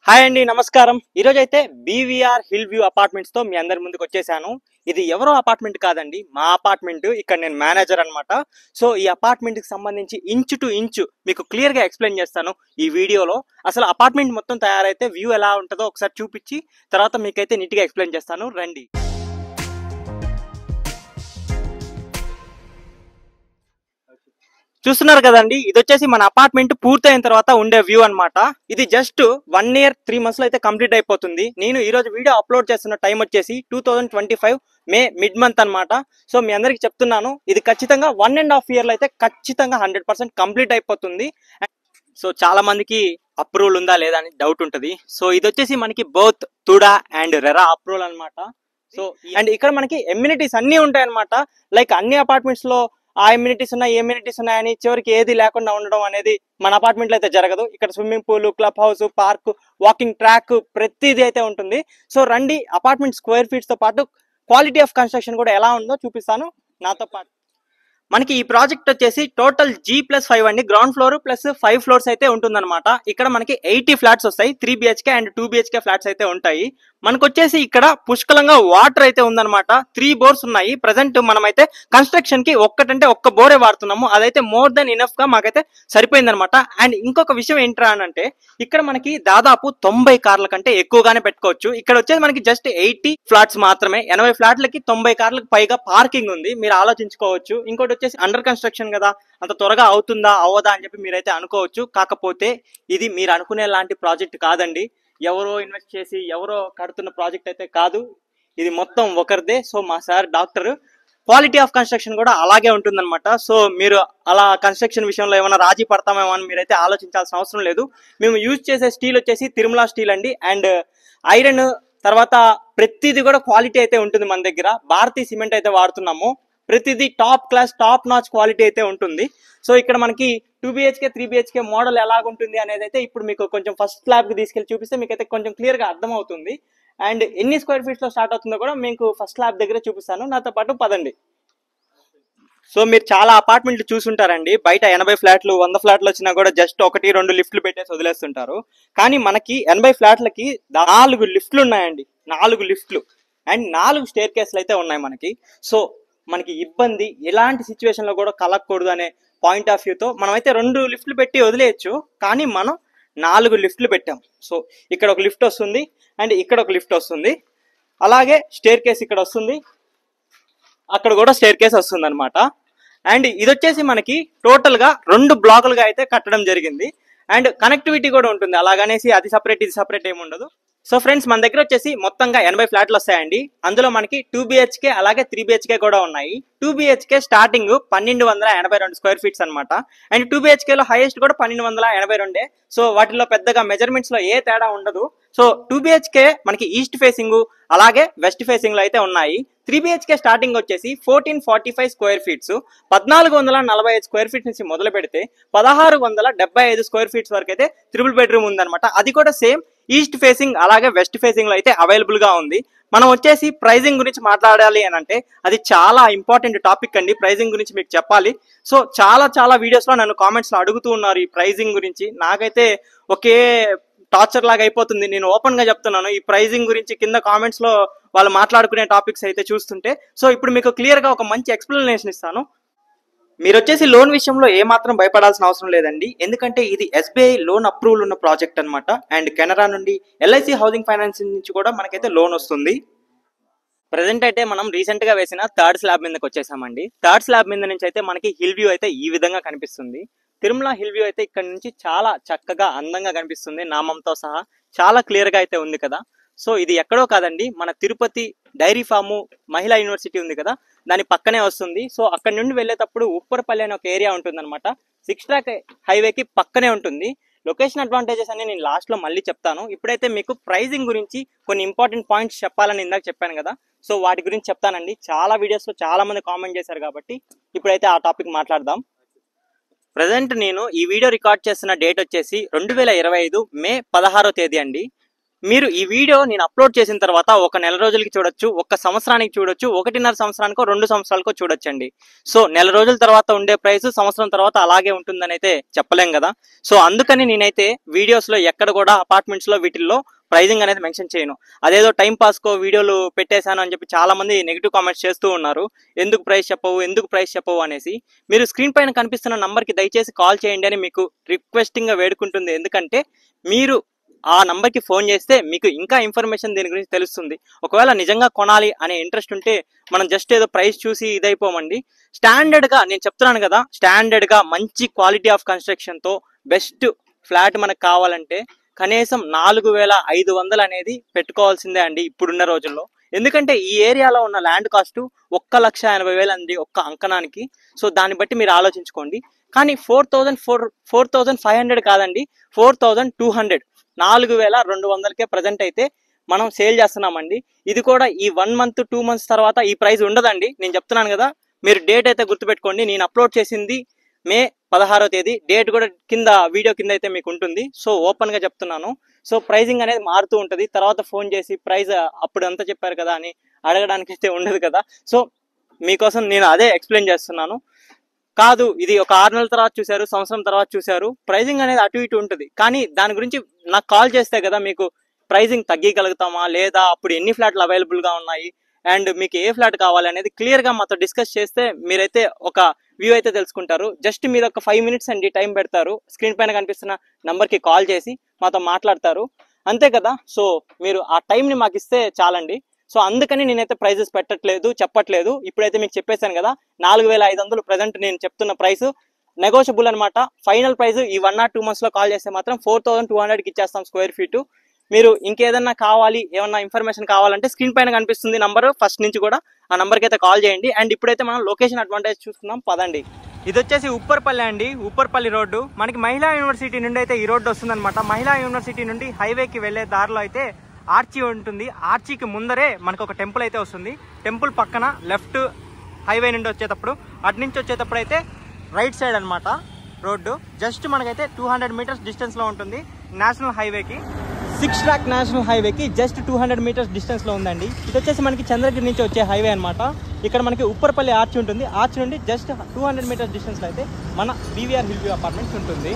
Hi అండి, నమస్కారం. ఈరోజు అయితే బీవీఆర్ హిల్ వ్యూ అపార్ట్మెంట్స్ తో మీ అందరి ముందుకు వచ్చేసాను. ఇది ఎవరో అపార్ట్మెంట్ కాదండి, మా అపార్ట్మెంట్. ఇక్కడ నేను మేనేజర్ అన్నమాట. సో ఈ అపార్ట్మెంట్ కి సంబంధించి ఇంచు టు ఇంచు మీకు క్లియర్ గా ఎక్స్ప్లెయిన్ చేస్తాను ఈ వీడియోలో. అసలు అపార్ట్మెంట్ మొత్తం తయారైతే వ్యూ ఎలా ఉంటుందో ఒకసారి చూపించి తర్వాత మీకైతే నీట్ గా ఎక్స్ప్లెయిన్ చేస్తాను, రండి. చూస్తున్నారు కదండి, ఇది వచ్చేసి మన అపార్ట్మెంట్ పూర్తయిన తర్వాత ఉండే వ్యూ అన్నమాట. ఇది జస్ట్ 1 year 3 months లో అయితే కంప్లీట్ అయిపోతుంది. నేను ఈ రోజు వీడియో అప్లోడ్ చేస్తున్న టైం వచ్చేసి 2025 మే మిడ్ మంత్ అన్నమాట. సో మీ అందరికి చెప్తున్నాను, ఇది ఖచ్చితంగా 1.5 year లో అయితే ఖచ్చితంగా 100% కంప్లీట్ అయిపోతుంది. సో చాలా మందికి అప్రూవల్ ఉందా లేదా అని డౌట్ ఉంటుంది. సో ఇది వచ్చేసి మనకి both TUDA and RERA approval అన్నమాట. సో అండ్ ఇక్కడ మనకి ఎమ్యూనిటీస్ అన్ని ఉంటాయి అన్నమాట. లైక్ అన్ని అపార్ట్మెంట్స్ లో ఆ ఎమ్యూనిటీస్ ఉన్నాయి, ఎమ్యూనిటీస్ ఉన్నాయని చివరికి ఏది లేకుండా ఉండడం అనేది మన అపార్ట్మెంట్ లో అయితే జరగదు. ఇక్కడ swimming pool, club house, park, walking track ప్రతిదీ అయితే ఉంటుంది. సో రండి, అపార్ట్మెంట్ స్క్వేర్ ఫీట్స్ తో పాటు క్వాలిటీ ఆఫ్ కన్స్ట్రక్షన్ కూడా ఎలా ఉందో చూపిస్తాను నాతో పాటు. మనకి ఈ ప్రాజెక్ట్ వచ్చేసి టోటల్ G+5 అండి. గ్రౌండ్ ఫ్లోర్ ప్లస్ 5 floors అయితే ఉంటుందన్నమాట. ఇక్కడ మనకి 80 ఫ్లాట్స్ వస్తాయి. 3 BHK అండ్ 2 BHK ఫ్లాట్స్ అయితే ఉంటాయి. మనకు వచ్చేసి ఇక్కడ పుష్కలంగా వాటర్ అయితే ఉందన్నమాట. 3 బోర్స్ ఉన్నాయి. ప్రెసెంట్ మనమైతే కన్స్ట్రక్షన్ కి ఒక్క బోరే వాడుతున్నాము. అదైతే మోర్ దెన్ ఇనఫ్ గా మాకైతే సరిపోయిందనమాట. అండ్ ఇంకొక విషయం ఏంట్రా అంటే ఇక్కడ మనకి దాదాపు 90 కార్ల కంటే ఎక్కువగానే పెట్టుకోవచ్చు. ఇక్కడ వచ్చేసి మనకి జస్ట్ 80 ఫ్లాట్స్ మాత్రమే. 80 ఫ్లాట్లకి 90 కార్లకు పైగా పార్కింగ్ ఉంది. మీరు ఆలోచించుకోవచ్చు. ఇంకోటి వచ్చేసి అండర్ కన్స్ట్రక్షన్ కదా, అంత త్వరగా అవుతుందా అవ్వదా అని చెప్పి మీరైతే అనుకోవచ్చు. కాకపోతే ఇది మీరు అనుకునే లాంటి ప్రాజెక్ట్ కాదండి. ఎవరో ఇన్వెస్ట్ చేసి ఎవరో కడుతున్న ప్రాజెక్ట్ అయితే కాదు. ఇది మొత్తం ఒకరిదే. సో మా sir doctor. Quality of construction కూడా అలాగే ఉంటుందన్నమాట. సో మీరు అలా కన్స్ట్రక్షన్ విషయంలో ఏమైనా రాజీ పడతామేమో అని మీరైతే ఆలోచించాల్సిన అవసరం లేదు. మేము యూజ్ చేసే స్టీల్ వచ్చేసి తిరుమల స్టీల్ అండి. అండ్ ఐరన్ తర్వాత ప్రతిదీ కూడా క్వాలిటీ అయితే ఉంటుంది మన దగ్గర. భారతీ సిమెంట్ అయితే వాడుతున్నాము. ప్రతిదీ top class, top notch quality అయితే ఉంటుంది. సో ఇక్కడ మనకి 2 BHK 3 BHK మోడల్ ఎలాగుంటుంది అనేది అయితే ఇప్పుడు మీకు కొంచెం ఫస్ట్ స్లాబ్ కి తీసుకెళ్లి చూపిస్తే మీకైతే కొంచెం క్లియర్ గా అర్థం అవుతుంది. అండ్ ఎన్ని స్క్వేర్ ఫీట్స్ లో స్టార్ట్ అవుతుందో కూడా మీకు ఫస్ట్ స్లాబ్ దగ్గర చూపిస్తాను. నాతో పాటు పదండి. సో మీరు చాలా అపార్ట్మెంట్లు చూసుంటారండి. బయట 80 ఫ్లాట్లు 100 ఫ్లాట్లు వచ్చినా కూడా జస్ట్ 1-2 లిఫ్ట్లు పెట్టేసి వదిలేస్తుంటారు. కానీ మనకి 80 ఫ్లాట్లకి 4 లిఫ్ట్లు ఉన్నాయండి. 4 లిఫ్ట్లు అండ్ 4 స్టేర్ కేసులు అయితే ఉన్నాయి మనకి. సో మనకి ఇబ్బంది ఎలాంటి సిచ్యువేషన్ లో కూడా కలగకూడదు అనే పాయింట్ ఆఫ్ వ్యూతో మనం అయితే 2 లిఫ్ట్లు పెట్టి వదిలేయచ్చు. కానీ మనం 4 లిఫ్ట్లు పెట్టాం. సో ఇక్కడ ఒక లిఫ్ట్ వస్తుంది అండ్ ఇక్కడ ఒక లిఫ్ట్ వస్తుంది. అలాగే స్టేర్ కేస్ ఇక్కడ వస్తుంది, అక్కడ కూడా స్టేర్ కేస్ వస్తుంది అనమాట. అండ్ ఇది వచ్చేసి మనకి టోటల్ గా 2 బ్లాకులుగా అయితే కట్టడం జరిగింది. అండ్ కనెక్టివిటీ కూడా ఉంటుంది. అలాగనేసి అది సపరేట్ ఇది సపరేట్ ఏమి ఉండదు. సో ఫ్రెండ్స్, మన దగ్గర వచ్చేసి మొత్తంగా 80 ఫ్లాట్లు వస్తాయండి. అందులో మనకి 2 BHK అలాగే 3 BHK కూడా ఉన్నాయి. 2 BHK స్టార్టింగ్ 1282 స్క్వేర్ ఫీట్స్ అనమాట. అండ్ 2 BHK లో హైయెస్ట్ కూడా 1282. సో వాటిలో పెద్దగా మెజర్మెంట్స్ లో ఏ తేడా ఉండదు. సో 2 BHK మనకి ఈస్ట్ ఫేసింగ్ అలాగే వెస్ట్ ఫేసింగ్ లో అయితే ఉన్నాయి. 3 BHK స్టార్టింగ్ వచ్చేసి 1445 స్క్వేర్ ఫీట్స్, 1445 స్క్వేర్ ఫీట్స్ నుంచి మొదలు పెడితే 1675 స్క్వేర్ ఫీట్స్ వరకు అయితే ట్రిపుల్ బెడ్రూమ్ ఉందన్నమాట. అది కూడా సేమ్ ఈస్ట్ ఫేసింగ్ అలాగే వెస్ట్ ఫేసింగ్ లో అయితే అవైలబుల్ గా ఉంది. మనం వచ్చేసి ప్రైజింగ్ గురించి మాట్లాడాలి అని అంటే అది చాలా ఇంపార్టెంట్ టాపిక్ అండి. ప్రైజింగ్ గురించి మీకు చెప్పాలి. సో చాలా వీడియోస్ లో నన్ను కామెంట్స్ లో అడుగుతూ ఉన్నారు ఈ ప్రైజింగ్ గురించి. నాకైతే ఒకే టార్చర్ లాగా అయిపోతుంది. నేను ఓపెన్ గా చెప్తున్నాను, ఈ ప్రైజింగ్ గురించి కింద కామెంట్స్ లో వాళ్ళు మాట్లాడుకునే టాపిక్స్ అయితే చూస్తుంటే. సో ఇప్పుడు మీకు క్లియర్ గా ఒక మంచి ఎక్స్ప్లెనేషన్ ఇస్తాను. మీరు వచ్చేసి లోన్ విషయంలో ఏ మాత్రం భయపడాల్సిన అవసరం లేదండి. ఎందుకంటే ఇది SBI లోన్ అప్రూవల్ ఉన్న ప్రాజెక్ట్ అనమాట. అండ్ కెనరా నుండి LIC హౌసింగ్ ఫైనాన్స్ నుంచి కూడా మనకైతే లోన్ వస్తుంది. ప్రెసెంట్ అయితే మనం రీసెంట్ గా వేసిన 3rd స్లాబ్ మీదకి వచ్చేసామండి. 3rd స్లాబ్ మీద నుంచి అయితే మనకి హిల్ వ్యూ అయితే ఈ విధంగా కనిపిస్తుంది. తిరుమల హిల్ వ్యూ అయితే ఇక్కడ నుంచి చాలా చక్కగా అందంగా కనిపిస్తుంది. నామంతో సహా చాలా క్లియర్ గా అయితే ఉంది కదా. సో ఇది ఎక్కడో కాదండి, మన తిరుపతి డైరీ ఫాము మహిళా యూనివర్సిటీ ఉంది కదా, దాని పక్కనే వస్తుంది. సో అక్కడ నుండి వెళ్ళేటప్పుడు ఉప్పరపల్లి అనే ఒక ఏరియా ఉంటుంది అనమాట. 6 track హైవేకి పక్కనే ఉంటుంది. లొకేషన్ అడ్వాంటేజెస్ అని నేను లాస్ట్ లో మళ్ళీ చెప్తాను. ఇప్పుడైతే మీకు ప్రైజింగ్ గురించి కొన్ని ఇంపార్టెంట్ పాయింట్స్ చెప్పాలని ఇందాక చెప్పాను కదా. సో వాటి గురించి చెప్తానండి. చాలా వీడియోస్ లో చాలా మంది కామెంట్ చేశారు కాబట్టి ఇప్పుడైతే ఆ టాపిక్ మాట్లాడదాం. ప్రెసెంట్ నేను ఈ వీడియో రికార్డ్ చేస్తున్న డేట్ వచ్చేసి 2025 మే 16వ తేదీ అండి. మీరు ఈ వీడియో నేను అప్లోడ్ చేసిన తర్వాత ఒక నెల రోజులకి చూడొచ్చు, ఒక సంవత్సరానికి చూడొచ్చు, 1.5 సంవత్సరానికో 2 సంవత్సరాలకో చూడొచ్చండి. సో నెల రోజుల తర్వాత ఉండే ప్రైస్ సంవత్సరం తర్వాత అలాగే ఉంటుందని అయితే చెప్పలేం కదా. సో అందుకని నేనైతే వీడియోస్ లో ఎక్కడ కూడా అపార్ట్మెంట్స్ లో వీటిల్లో ప్రైజింగ్ అనేది మెన్షన్ చేయను. అదేదో టైం పాస్ కో వీడియోలు పెట్టేశాను అని చెప్పి చాలా మంది నెగిటివ్ కామెంట్స్ చేస్తూ ఉన్నారు. ఎందుకు ప్రైస్ చెప్పవు అనేసి. మీరు స్క్రీన్ పైన కనిపిస్తున్న నంబర్ కి దయచేసి కాల్ చేయండి అని మీకు రిక్వెస్టింగ్ గా వేడుకుంటుంది. ఎందుకంటే మీరు ఆ నంబర్కి ఫోన్ చేస్తే మీకు ఇంకా ఇన్ఫర్మేషన్ దీని గురించి తెలుస్తుంది. ఒకవేళ నిజంగా కొనాలి అనే ఇంట్రెస్ట్ ఉంటే మనం జస్ట్ ఏదో ప్రైస్ చూసి ఇదైపోమండి. స్టాండర్డ్గా నేను చెప్తున్నాను కదా, స్టాండర్డ్గా మంచి క్వాలిటీ ఆఫ్ కన్స్ట్రక్షన్తో బెస్ట్ ఫ్లాట్ మనకు కావాలంటే కనీసం 4,500 అనేది పెట్టుకోవాల్సిందే అండి ఇప్పుడున్న రోజుల్లో. ఎందుకంటే ఈ ఏరియాలో ఉన్న ల్యాండ్ కాస్ట్ 1,80,000 అండి ఒక్క అంకణానికి. సో దాన్ని బట్టి మీరు ఆలోచించుకోండి. కానీ 4,500 కాదండి, 4,200, 4,200కే ప్రజెంట్ అయితే మనం సేల్ చేస్తున్నామండి. ఇది కూడా ఈ 1 మంత్ 2 మంత్స్ తర్వాత ఈ ప్రైస్ ఉండదండి. నేను చెప్తున్నాను కదా, మీరు డేట్ అయితే గుర్తుపెట్టుకోండి. నేను అప్లోడ్ చేసింది మే 16వ తేదీ. డేట్ కూడా కింద వీడియో కింద అయితే మీకు ఉంటుంది. సో ఓపెన్ గా చెప్తున్నాను. సో ప్రైజింగ్ అనేది మారుతూ ఉంటుంది. తర్వాత ఫోన్ చేసి ప్రైస్ అప్పుడు అంతా చెప్పారు కదా అని అడగడానికి అయితే ఉండదు కదా. సో మీకోసం నేను అదే ఎక్స్ప్లెయిన్ చేస్తున్నాను. కాదు ఇది ఒక 6 నెలల తర్వాత చూశారు, సంవత్సరం తర్వాత చూశారు, ప్రైజింగ్ అనేది అటు ఇటు ఉంటుంది. కానీ దాని గురించి నాకు కాల్ చేస్తే కదా మీకు ప్రైజింగ్ తగ్గగలుగుతామా లేదా, అప్పుడు ఎన్ని ఫ్లాట్లు అవైలబుల్ గా ఉన్నాయి అండ్ మీకు ఏ ఫ్లాట్ కావాలి అనేది క్లియర్ గా మాతో డిస్కస్ చేస్తే మీరైతే ఒక వ్యూ అయితే తెలుసుకుంటారు. జస్ట్ మీరు ఒక 5 మినిట్స్ అండి టైం పెడతారు, స్క్రీన్ పైన కనిపిస్తున్న నంబర్ కి కాల్ చేసి మాతో మాట్లాడతారు, అంతే కదా. సో మీరు ఆ టైం ని మాకు ఇస్తే చాలండి. సో అందుకని నేనైతే ప్రైజెస్ చెప్పట్లేదు. ఇప్పుడైతే మీకు చెప్పేశాను కదా, 4,500 ప్రజెంట్ నేను చెప్తున్న ప్రైస్ నెగోషియబుల్ అనమాట. ఫైనల్ ప్రైస్ ఈ 1 or 2 months లో కాల్ చేస్తే మాత్రం 4,200కి ఇచ్చేస్తాం స్క్వేర్ ఫీట్. మీరు ఇంకేదన్నా కావాలి, ఏమన్నా ఇన్ఫర్మేషన్ కావాలంటే స్క్రీన్ పైన కనిపిస్తుంది నంబర్, ఫస్ట్ నుంచి కూడా ఆ నంబర్కి అయితే కాల్ చేయండి. అండ్ ఇప్పుడైతే మనం లొకేషన్ అడ్వాంటేజ్ చూసుకుందాం పదండి. ఇది వచ్చేసి ఉప్పర్పల్లి అండి, ఉప్పర్పల్లి రోడ్డు. మనకి మహిళా యూనివర్సిటీ నుండి అయితే ఈ రోడ్డు వస్తుందన్నమాట. మహిళా యూనివర్సిటీ నుండి హైవేకి వెళ్లే దారిలో అయితే ఆర్చీ ఉంటుంది. ఆర్చీకి ముందరే మనకు ఒక టెంపుల్ అయితే వస్తుంది. టెంపుల్ పక్కన లెఫ్ట్ హైవే నుండి వచ్చేటప్పుడు, అటు నుంచి వచ్చేటప్పుడు అయితే రైట్ సైడ్ అనమాట రోడ్డు. జస్ట్ మనకైతే 200 మీటర్స్ డిస్టెన్స్ లో ఉంటుంది. నేషనల్ హైవేకి 6 ట్రాక్ నేషనల్ హైవేకి జస్ట్ 200 మీటర్స్ డిస్టెన్స్ లో ఉందండి. ఇది వచ్చేసి మనకి చంద్రగిరి నుంచి వచ్చే హైవే అనమాట. ఇక్కడ మనకి ఉప్పర్పల్లి ఆర్చ్ ఉంటుంది. ఆర్చ్ నుండి జస్ట్ 200 మీటర్స్ డిస్టెన్స్ లో అయితే మన బీవీఆర్ హిల్ వ్యూ అపార్ట్మెంట్స్ ఉంటుంది.